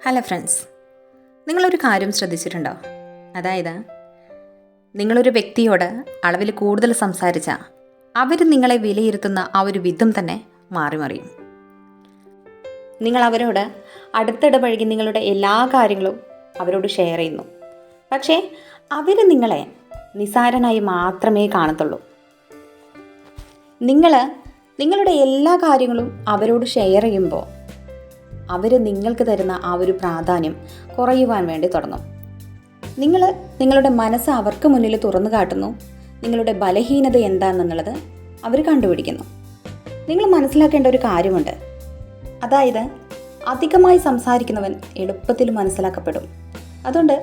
Hello friends, നിങ്ങളൊരു കാര്യം ശ്രദ്ധിച്ചിട്ടുണ്ടോ? അതായത് നിങ്ങളൊരു വ്യക്തിയോട് അളവിൽ കൂടുതൽ സംസാരിച്ചാൽ അവർ നിങ്ങളെ വിലയിരുത്തുന്ന ആ ഒരു വിധം തന്നെ മാറി മറിയും. നിങ്ങൾ അവരോട് അടുത്തിടപഴകി നിങ്ങളുടെ എല്ലാ കാര്യങ്ങളും അവരോട് ഷെയർ ചെയ്യുന്നു. പക്ഷേ അവർ നിങ്ങളെ നിസ്സാരനായി മാത്രമേ കാണത്തുള്ളൂ. നിങ്ങളുടെ എല്ലാ കാര്യങ്ങളും അവരോട് ഷെയർ ചെയ്യുമ്പോൾ അവർ നിങ്ങൾക്ക് തരുന്ന ആ ഒരു പ്രാധാന്യം കുറയുവാൻ വേണ്ടി തുടങ്ങും. നിങ്ങളുടെ മനസ്സ് അവർക്ക് മുന്നിൽ തുറന്നു കാട്ടുന്നു. നിങ്ങളുടെ ബലഹീനത എന്താണെന്നുള്ളത് അവർ കണ്ടുപിടിക്കുന്നു. നിങ്ങൾ മനസ്സിലാക്കേണ്ട ഒരു കാര്യമുണ്ട്. അതായത് അധികമായി സംസാരിക്കുന്നവൻ എളുപ്പത്തിൽ മനസ്സിലാക്കപ്പെടും. അതുകൊണ്ട്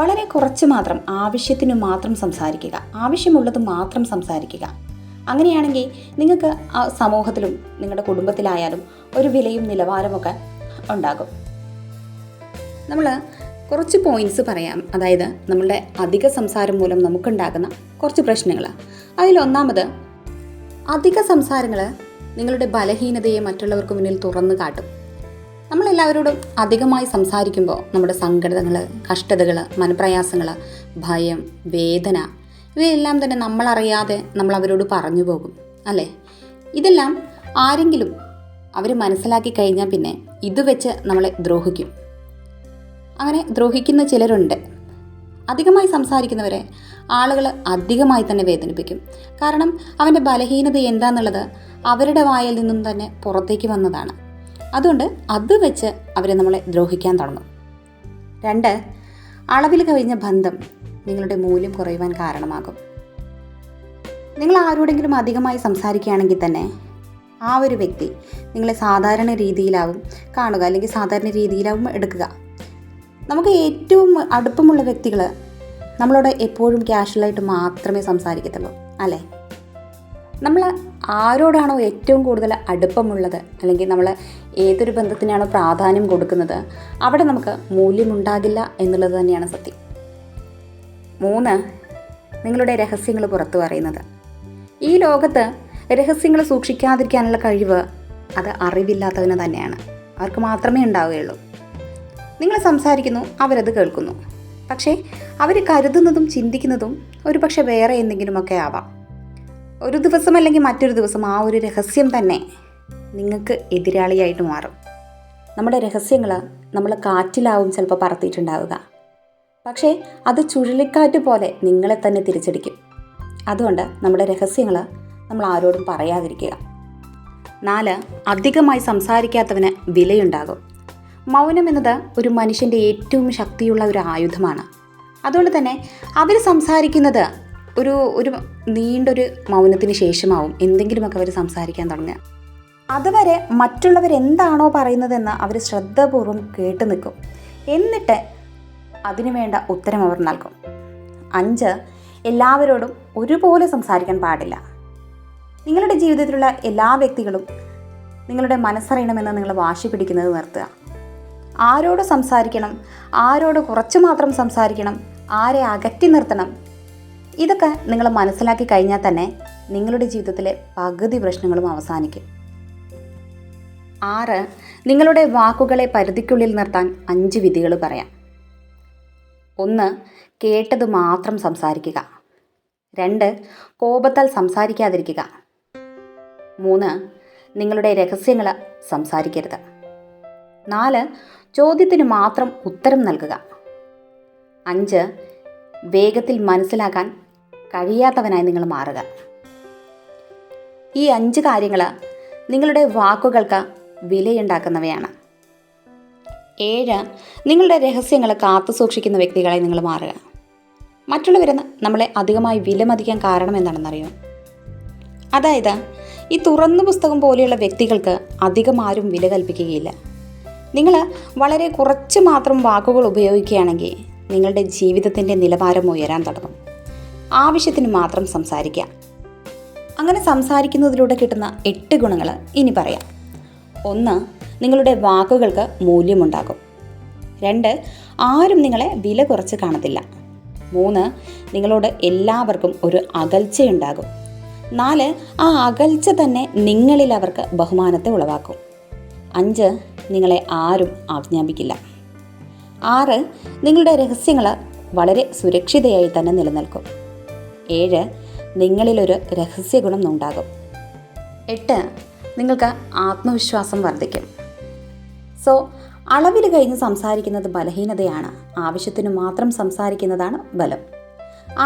വളരെ കുറച്ച് മാത്രം, ആവശ്യത്തിന് മാത്രം സംസാരിക്കുക, ആവശ്യമുള്ളത് മാത്രം സംസാരിക്കുക. അങ്ങനെയാണെങ്കിൽ നിങ്ങൾക്ക് ആ സമൂഹത്തിലും നിങ്ങളുടെ കുടുംബത്തിലായാലും ഒരു വിലയും നിലവാരമൊക്കെ ഉണ്ടാകും. നമ്മൾ കുറച്ച് പോയിൻറ്റ്സ് പറയാം. അതായത് നമ്മളുടെ അധിക സംസാരം മൂലം നമുക്കുണ്ടാകുന്ന കുറച്ച് പ്രശ്നങ്ങൾ. അതിലൊന്നാമത്, അധിക സംസാരങ്ങൾ നിങ്ങളുടെ ബലഹീനതയെ മറ്റുള്ളവർക്ക് മുന്നിൽ തുറന്നു കാട്ടും. നമ്മളെല്ലാവരോടും അധികമായി സംസാരിക്കുമ്പോൾ നമ്മുടെ സങ്കടങ്ങൾ, കഷ്ടതകൾ, മനപ്രയാസങ്ങൾ, ഭയം, വേദന ഇവയെല്ലാം തന്നെ നമ്മളറിയാതെ നമ്മൾ അവരോട് പറഞ്ഞു പോകും, അല്ലേ? ഇതെല്ലാം ആരെങ്കിലും അവർ മനസ്സിലാക്കി കഴിഞ്ഞാൽ പിന്നെ ഇത് വെച്ച് നമ്മളെ ദ്രോഹിക്കും. അങ്ങനെ ദ്രോഹിക്കുന്ന ചിലരുണ്ട്. അധികമായി സംസാരിക്കുന്നവരെ ആളുകൾ അധികമായി തന്നെ വേദനിപ്പിക്കും. കാരണം അവൻ്റെ ബലഹീനത എന്താണെന്നുള്ളത് അവരുടെ വായിൽ നിന്നും തന്നെ പുറത്തേക്ക് വന്നതാണ്. അതുകൊണ്ട് അത് വെച്ച് അവരെ നമ്മളെ ദ്രോഹിക്കാൻ തുടങ്ങും. 2, അളവിൽ കവിഞ്ഞ ബന്ധം നിങ്ങളുടെ മൂല്യം കുറയുവാൻ കാരണമാകും. നിങ്ങൾ ആരോടെങ്കിലും അധികമായി സംസാരിക്കുകയാണെങ്കിൽ തന്നെ ആ ഒരു വ്യക്തി നിങ്ങളെ സാധാരണ രീതിയിലാവും കാണുക, അല്ലെങ്കിൽ സാധാരണ രീതിയിലാവും എടുക്കുക. നമുക്ക് ഏറ്റവും അടുപ്പമുള്ള വ്യക്തികൾ നമ്മളോട് എപ്പോഴും കാഷ്വലായിട്ട് മാത്രമേ സംസാരിക്കത്തുള്ളൂ, അല്ലേ? നമ്മൾ ആരോടാണോ ഏറ്റവും കൂടുതൽ അടുപ്പമുള്ളത്, അല്ലെങ്കിൽ നമ്മൾ ഏതൊരു ബന്ധത്തിനാണോ പ്രാധാന്യം കൊടുക്കുന്നത്, അവിടെ നമുക്ക് മൂല്യമുണ്ടാകില്ല എന്നുള്ളത് തന്നെയാണ് സത്യം. 3, നിങ്ങളുടെ രഹസ്യങ്ങൾ പുറത്തു പറയുന്നത്. ഈ ലോകത്ത് രഹസ്യങ്ങൾ സൂക്ഷിക്കാതിരിക്കാനുള്ള കഴിവ് അത് അറിവില്ലാത്തവന് തന്നെയാണ്. അവർക്ക് മാത്രമേ ഉണ്ടാവുകയുള്ളൂ. നിങ്ങൾ സംസാരിക്കുന്നു, അവരത് കേൾക്കുന്നു. പക്ഷേ അവർ കരുതുന്നതും ചിന്തിക്കുന്നതും ഒരു പക്ഷേ വേറെ എന്തെങ്കിലുമൊക്കെ ആവാം. ഒരു ദിവസം അല്ലെങ്കിൽ മറ്റൊരു ദിവസം ആ ഒരു രഹസ്യം തന്നെ നിങ്ങൾക്ക് എതിരാളിയായിട്ട് മാറും. നമ്മുടെ രഹസ്യങ്ങൾ നമ്മൾ കാറ്റിലാവും ചിലപ്പോൾ പറത്തിയിട്ടുണ്ടാവുക. പക്ഷേ അത് ചുഴലിക്കാറ്റ് പോലെ നിങ്ങളെ തന്നെ തിരിച്ചടിക്കും. അതുകൊണ്ട് നമ്മുടെ രഹസ്യങ്ങൾ നമ്മൾ ആരോടും പറയാതിരിക്കുക. 4, അധികമായി സംസാരിക്കാത്തവന് വിലയുണ്ടാകും. മൗനം എന്നത് ഒരു മനുഷ്യൻ്റെ ഏറ്റവും ശക്തിയുള്ള ഒരു ആയുധമാണ്. അതുകൊണ്ട് തന്നെ അവർ സംസാരിക്കുന്നത് ഒരു നീണ്ടൊരു മൗനത്തിന് ശേഷമാവും എന്തെങ്കിലുമൊക്കെ അവർ സംസാരിക്കാൻ തുടങ്ങുക. അതുവരെ മറ്റുള്ളവരെന്താണോ പറയുന്നതെന്ന് അവർ ശ്രദ്ധാപൂർവം കേട്ട് നിൽക്കും. എന്നിട്ട് അതിനു വേണ്ട ഉത്തരം അവർ നൽകും. 5, എല്ലാവരോടും ഒരുപോലെ സംസാരിക്കാൻ പാടില്ല. നിങ്ങളുടെ ജീവിതത്തിലുള്ള എല്ലാ വ്യക്തികളും നിങ്ങളുടെ മനസ്സറിയണമെന്ന് നിങ്ങൾ വാശി പിടിക്കുന്നത് നിർത്തുക. ആരോട് സംസാരിക്കണം, ആരോട് കുറച്ച് മാത്രം സംസാരിക്കണം, ആരെ അകറ്റി നിർത്തണം, ഇതൊക്കെ നിങ്ങൾ മനസ്സിലാക്കി കഴിഞ്ഞാൽ തന്നെ നിങ്ങളുടെ ജീവിതത്തിലെ പകുതി പ്രശ്നങ്ങളും അവസാനിക്കും. 6, നിങ്ങളുടെ വാക്കുകളെ പരിധിക്കുള്ളിൽ നിർത്താൻ 5 വിധികൾ പറയാം. 1, കേട്ടത് മാത്രം സംസാരിക്കുക. 2, കോപത്താൽ സംസാരിക്കാതിരിക്കുക. 3, നിങ്ങളുടെ രഹസ്യങ്ങൾ സംസാരിക്കരുത്. 4, ചോദ്യത്തിന് മാത്രം ഉത്തരം നൽകുക. 5, വേഗത്തിൽ മനസ്സിലാക്കാൻ കഴിയാത്തവനായി നിങ്ങൾ മാറുക. ഈ 5 കാര്യങ്ങൾ നിങ്ങളുടെ വാക്കുകൾക്ക് വിലയുണ്ടാക്കുന്നവയാണ്. 7, നിങ്ങളുടെ രഹസ്യങ്ങൾ കാത്തു സൂക്ഷിക്കുന്ന വ്യക്തികളായി നിങ്ങൾ മാറുക. മറ്റുള്ളവരെന്ന് നമ്മളെ അധികമായി വിലമതിക്കാൻ കാരണം എന്താണെന്നറിയോ? അതായത് ഈ തുറന്ന പുസ്തകം പോലെയുള്ള വ്യക്തികൾക്ക് അധികം ആരും വില കൽപ്പിക്കുകയില്ല. നിങ്ങൾ വളരെ കുറച്ച് മാത്രം വാക്കുകൾ ഉപയോഗിക്കുകയാണെങ്കിൽ നിങ്ങളുടെ ജീവിതത്തിൻ്റെ നിലവാരം ഉയരാൻ തുടങ്ങും. ആവശ്യത്തിന് മാത്രം സംസാരിക്കുക. അങ്ങനെ സംസാരിക്കുന്നതിലൂടെ കിട്ടുന്ന 8 ഗുണങ്ങൾ ഇനി പറയാം. 1, നിങ്ങളുടെ വാക്കുകൾക്ക് മൂല്യമുണ്ടാകും. 2, ആരും നിങ്ങളെ വില കുറച്ച് കാണത്തില്ല. 3, നിങ്ങളോട് എല്ലാവർക്കും ഒരു അകൽച്ചയുണ്ടാകും. 4, ആ അകൽച്ച തന്നെ നിങ്ങളിൽ അവർക്ക് ബഹുമാനത്തെ ഉളവാക്കും. 5, നിങ്ങളെ ആരും ആജ്ഞാപിക്കില്ല. 6 നിങ്ങളുടെ രഹസ്യങ്ങൾ വളരെ സുരക്ഷിതയായി തന്നെ നിലനിൽക്കും. 7 നിങ്ങളിലൊരു രഹസ്യഗുണം ഉണ്ടാകും. 8 നിങ്ങൾക്ക് ആത്മവിശ്വാസം വർദ്ധിക്കും. സോ അളവിൽ കഴിഞ്ഞ് സംസാരിക്കുന്നത് ബലഹീനതയാണ്. ആവശ്യത്തിന് മാത്രം സംസാരിക്കുന്നതാണ് ബലം.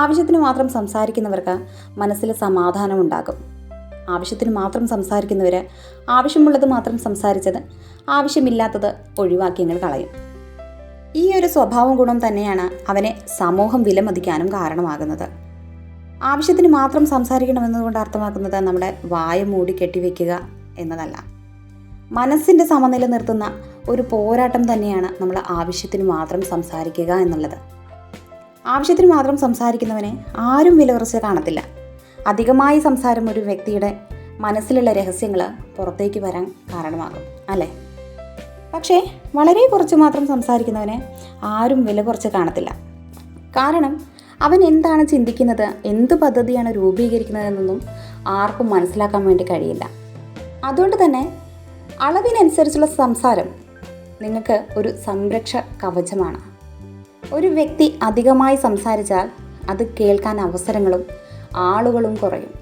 ആവശ്യത്തിന് മാത്രം സംസാരിക്കുന്നവർക്ക് മനസ്സിൽ സമാധാനം ഉണ്ടാകും. ആവശ്യത്തിന് മാത്രം സംസാരിക്കുന്നവർ ആവശ്യമുള്ളത് മാത്രം സംസാരിച്ചത് ആവശ്യമില്ലാത്തത് ഒഴിവാക്കിയങ്ങൾ കളയും. ഈ ഒരു സ്വഭാവം ഗുണം തന്നെയാണ് അവനെ സമൂഹം വിലമതിക്കാനും കാരണമാകുന്നത്. ആവശ്യത്തിന് മാത്രം സംസാരിക്കണമെന്നതുകൊണ്ട് അർത്ഥമാക്കുന്നത് നമ്മുടെ വായ മൂടി കെട്ടിവെക്കുക എന്നതല്ല. മനസ്സിൻ്റെ സമനില നിർത്തുന്ന ഒരു പോരാട്ടം തന്നെയാണ് നമ്മൾ ആവശ്യത്തിന് മാത്രം സംസാരിക്കുക എന്നുള്ളത്. ആവശ്യത്തിന് മാത്രം സംസാരിക്കുന്നവനെ ആരും വില കുറച്ച് കാണത്തില്ല. അധികമായി സംസാരം ഒരു വ്യക്തിയുടെ മനസ്സിലുള്ള രഹസ്യങ്ങൾ പുറത്തേക്ക് വരാൻ കാരണമാകും, അല്ലേ? പക്ഷേ വളരെ കുറച്ച് മാത്രം സംസാരിക്കുന്നവനെ ആരും വില കുറച്ച് കാണത്തില്ല. കാരണം അവൻ എന്താണ് ചിന്തിക്കുന്നത്, എന്ത് പദ്ധതിയാണ് രൂപീകരിക്കുന്നതെന്നൊന്നും ആർക്കും മനസ്സിലാക്കാൻ വേണ്ടി കഴിയില്ല. അതുകൊണ്ട് തന്നെ അളവിനനുസരിച്ചുള്ള സംസാരം നിങ്ങൾക്ക് ഒരു സംരക്ഷ കവചമാണ്. ഒരു വ്യക്തി അധികമായി സംസാരിച്ചാൽ അത് കേൾക്കാൻ അവസരങ്ങളും ആളുകളും കുറയും.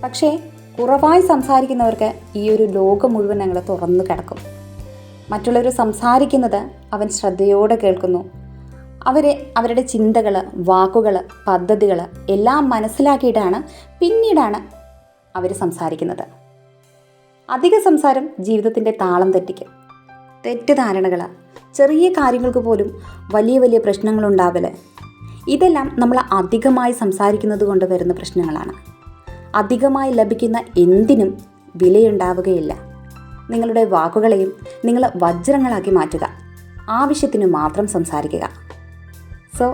പക്ഷേ കുറവായി സംസാരിക്കുന്നവർക്ക് ഈ ഒരു ലോകം മുഴുവൻ ഞങ്ങൾ തുറന്നു കിടക്കും. മറ്റുള്ളവർ സംസാരിക്കുന്നത് അവൻ ശ്രദ്ധയോടെ കേൾക്കുന്നു. അവരുടെ ചിന്തകൾ, വാക്കുകൾ, പദ്ധതികൾ എല്ലാം മനസ്സിലാക്കിയിട്ടാണ് പിന്നീടാണ് അവർ സംസാരിക്കുന്നത്. അധിക സംസാരം ജീവിതത്തിൻ്റെ താളം തെറ്റിക്കും. തെറ്റിദ്ധാരണകൾ, ചെറിയ കാര്യങ്ങൾക്ക് പോലും വലിയ വലിയ പ്രശ്നങ്ങളുണ്ടാവൽ, ഇതെല്ലാം നമ്മൾ അധികമായി സംസാരിക്കുന്നത് കൊണ്ട് വരുന്ന പ്രശ്നങ്ങളാണ്. അധികമായി ലഭിക്കുന്ന എന്തിനും വിലയുണ്ടാവുകയില്ല. നിങ്ങളുടെ വാക്കുകളെയും നിങ്ങൾ വജ്രങ്ങളാക്കി മാറ്റുക. ആവശ്യത്തിന് മാത്രം സംസാരിക്കുക. So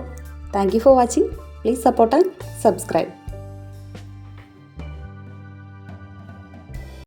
thank you for watching. Please support and subscribe.